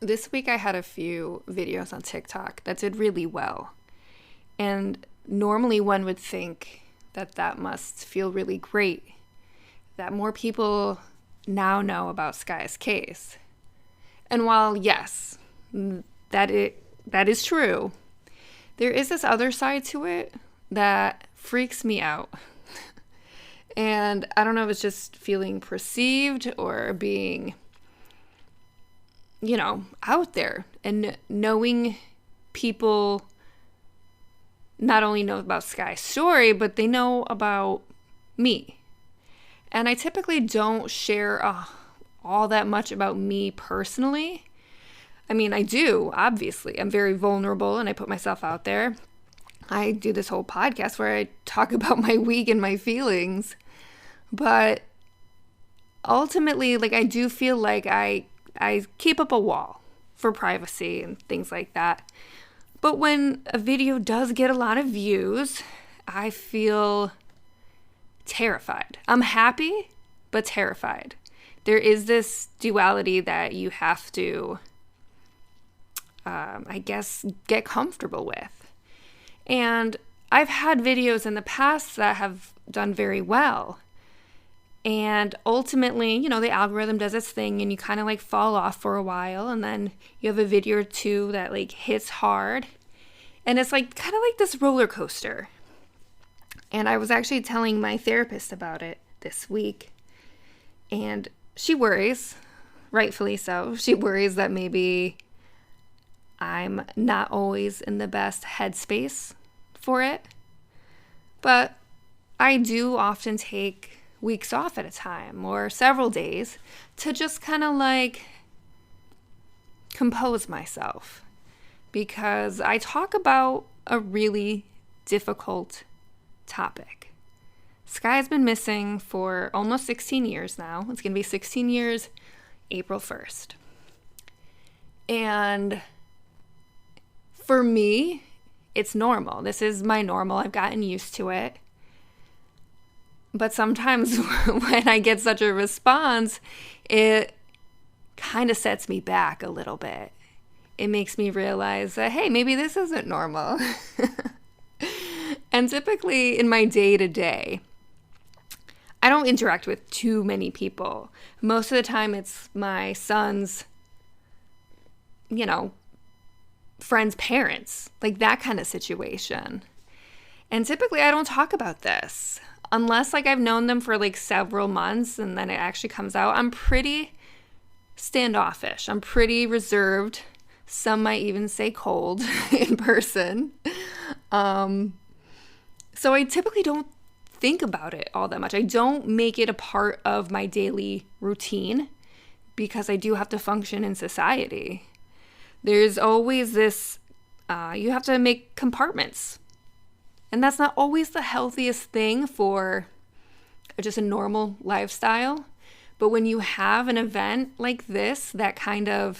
This week I had a few videos on TikTok that did really well. And normally one would think that that must feel really great, that more people now know about Sky's case. And while yes, that is true, there is this other side to it that freaks me out. And I don't know if it's just feeling perceived or being, out there and knowing people not only know about Sky's story, but they know about me. And I typically don't share all that much about me personally. I mean, I do, obviously. I'm very vulnerable and I put myself out there. I do this whole podcast where I talk about my week and my feelings. But ultimately, I do feel like I keep up a wall for privacy and things like that. But when a video does get a lot of views, I feel terrified. I'm happy, but terrified. There is this duality that you have to, get comfortable with. And I've had videos in the past that have done very well. And ultimately, the algorithm does its thing and you kind of fall off for a while. And then you have a video or two that hits hard. And it's kind of like this roller coaster. And I was actually telling my therapist about it this week. And she worries, rightfully so. She worries that maybe I'm not always in the best headspace for it. But I do often take weeks off at a time or several days to just kind of compose myself, because I talk about a really difficult topic. Sky's been missing for almost 16 years now. It's going to be 16 years April 1st. And for me, it's normal. This is my normal. I've gotten used to it. But sometimes when I get such a response, it kind of sets me back a little bit. It makes me realize that, hey, maybe this isn't normal. And typically in my day-to-day, I don't interact with too many people. Most of the time it's my son's, friends' parents, that kind of situation. And typically I don't talk about this. Unless I've known them for several months and then it actually comes out. I'm pretty standoffish. I'm pretty reserved. Some might even say cold in person. So I typically don't think about it all that much. I don't make it a part of my daily routine because I do have to function in society. There's always this, you have to make compartments. And that's not always the healthiest thing for just a normal lifestyle. But when you have an event like this that that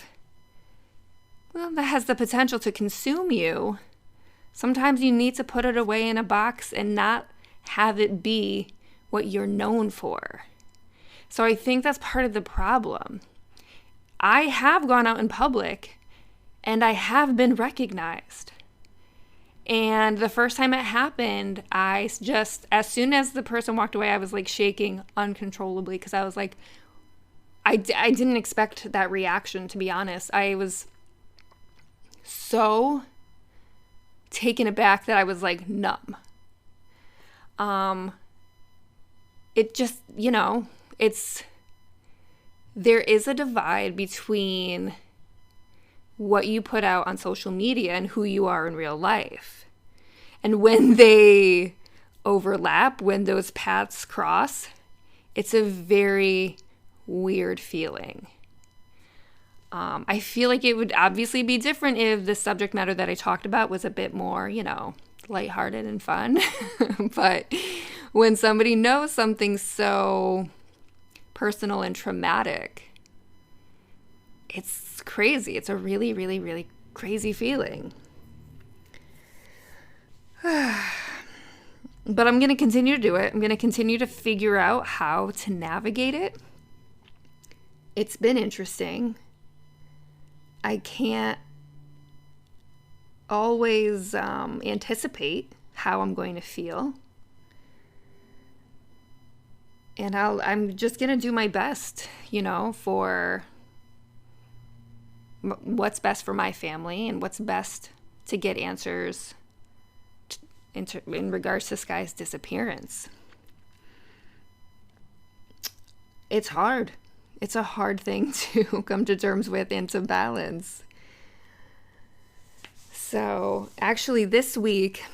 has the potential to consume you, sometimes you need to put it away in a box and not have it be what you're known for. So I think that's part of the problem. I have gone out in public and I have been recognized. And the first time it happened, I just, as soon as the person walked away, I was shaking uncontrollably because I was I didn't expect that reaction, to be honest. I was so taken aback that I was numb. It just, there is a divide between what you put out on social media and who you are in real life. And when they overlap, when those paths cross, it's a very weird feeling. I feel like it would obviously be different if the subject matter that I talked about was a bit more, lighthearted and fun. But when somebody knows something so personal and traumatic, it's crazy. It's a really, really, really crazy feeling. But I'm going to continue to do it. I'm going to continue to figure out how to navigate it. It's been interesting. I can't always anticipate how I'm going to feel. And I'm just going to do my best, for what's best for my family and what's best to get answers in regards to Sky's disappearance. It's hard. It's a hard thing to come to terms with and to balance. So actually this week,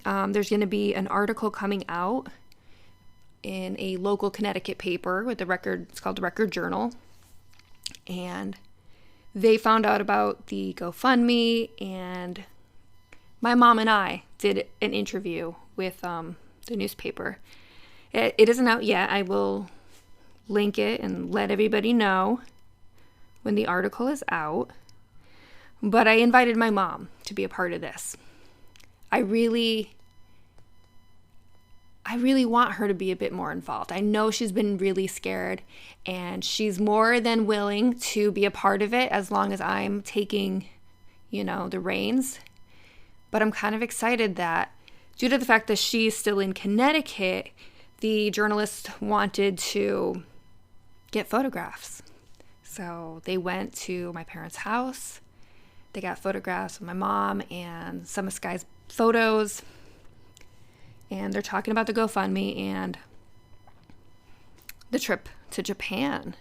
there's going to be an article coming out in a local Connecticut paper with it's called the Record Journal. And they found out about the GoFundMe, and my mom and I did an interview with the newspaper. It isn't out yet. I will link it and let everybody know when the article is out. But I invited my mom to be a part of this. I really want her to be a bit more involved. I know she's been really scared, and she's more than willing to be a part of it as long as I'm taking, the reins. But I'm kind of excited that due to the fact that she's still in Connecticut, the journalist wanted to get photographs. So they went to my parents' house. They got photographs of my mom and some of Sky's photos. And they're talking about the GoFundMe and the trip to Japan.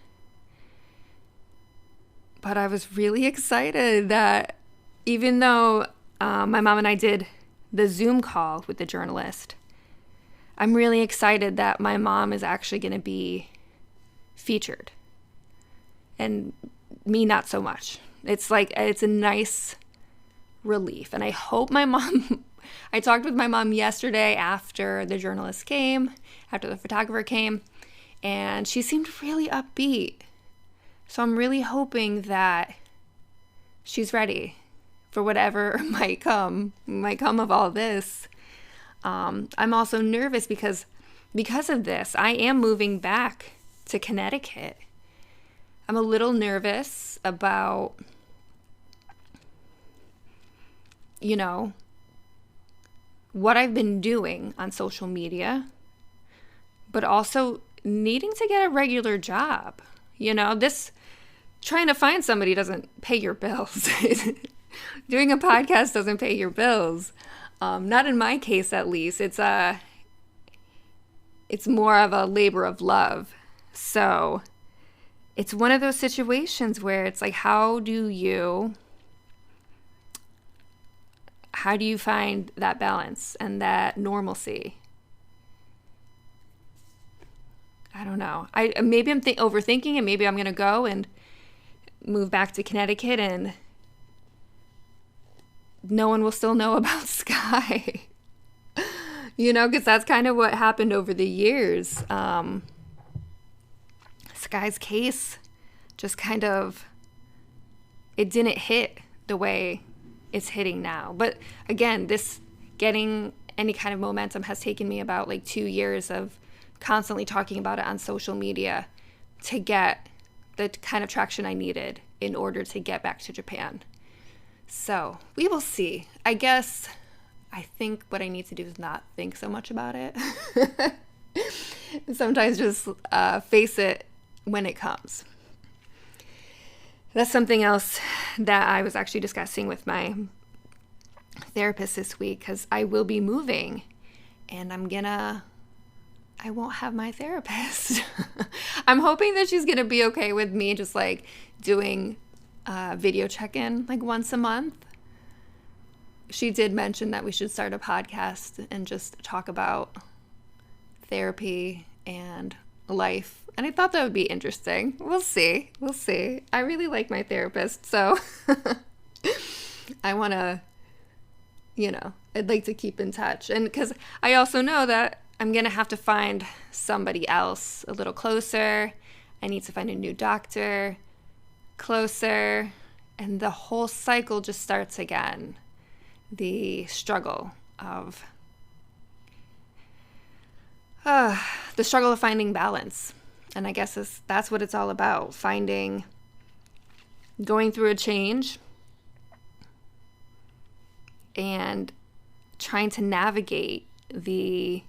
But I was really excited that even though my mom and I did the Zoom call with the journalist, I'm really excited that my mom is actually going to be featured. And me, not so much. It's a nice relief. And I hope my mom... I talked with my mom yesterday after the journalist came, after the photographer came, and she seemed really upbeat. So I'm really hoping that she's ready for whatever might come of all this. I'm also nervous because of this. I am moving back to Connecticut. I'm a little nervous about, what I've been doing on social media, but also needing to get a regular job. This trying to find somebody doesn't pay your bills. Doing a podcast doesn't pay your bills. Not in my case, at least. It's more of a labor of love. So it's one of those situations where it's like, how do you find that balance and that normalcy? I don't know. Maybe I'm overthinking, and maybe I'm going to go and move back to Connecticut and no one will still know about Sky. Because that's kind of what happened over the years. Sky's case just kind of, it didn't hit the way it's hitting now. But again, this getting any kind of momentum has taken me about 2 years of constantly talking about it on social media to get the kind of traction I needed in order to get back to Japan. So we will see. I think what I need to do is not think so much about it. Sometimes just face it when it comes. That's something else that I was actually discussing with my therapist this week, because I will be moving and I won't have my therapist. I'm hoping that she's going to be okay with me just doing video check-in once a month. She did mention that we should start a podcast and just talk about therapy and life. And I thought that would be interesting. We'll see. I really like my therapist, so I want to, I'd like to keep in touch. And because I also know that I'm going to have to find somebody else a little closer. I need to find a new doctor closer. And the whole cycle just starts again. The struggle of finding balance. And I guess that's what it's all about, finding going through a change and trying to navigate the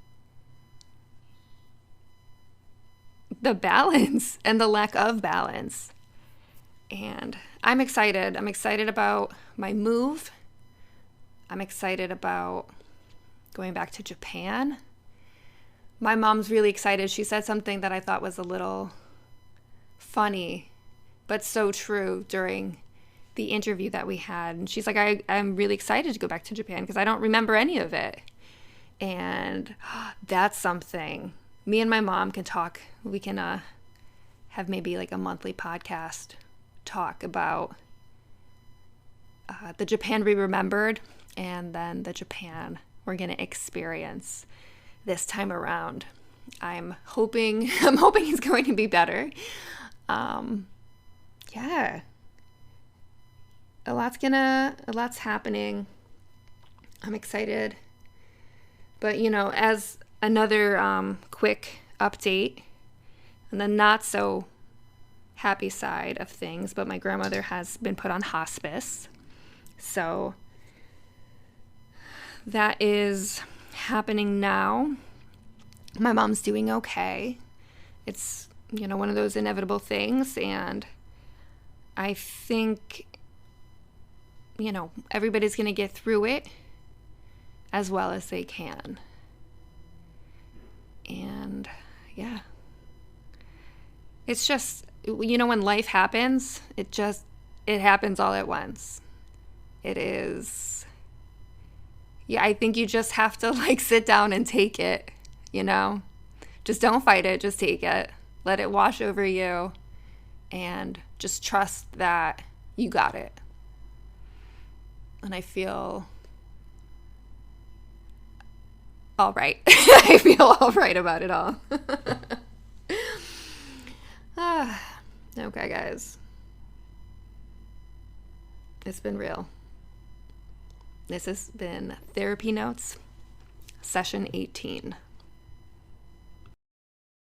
balance and the lack of balance. And I'm excited. I'm excited about my move. I'm excited about going back to Japan. My mom's really excited. She said something that I thought was a little funny, but so true during the interview that we had. And she's like, I'm really excited to go back to Japan because I don't remember any of it. And that's something me and my mom can talk. We can have maybe like a monthly podcast talk about the Japan we remembered and then the Japan we're going to experience this time around. I'm hoping it's going to be better. Yeah. A lot's happening. I'm excited. But, as another quick update on the not so happy side of things, but my grandmother has been put on hospice. So that is happening now. My mom's doing okay. It's, one of those inevitable things. And I think, everybody's going to get through it as well as they can. And yeah, it's just, when life happens, it happens all at once. It is, I think you just have to sit down and take it, just don't fight it, just take it, let it wash over you, and just trust that you got it. And I feel all right. I feel all right about it all. Okay, guys. It's been real. This has been Therapy Notes, Session 18.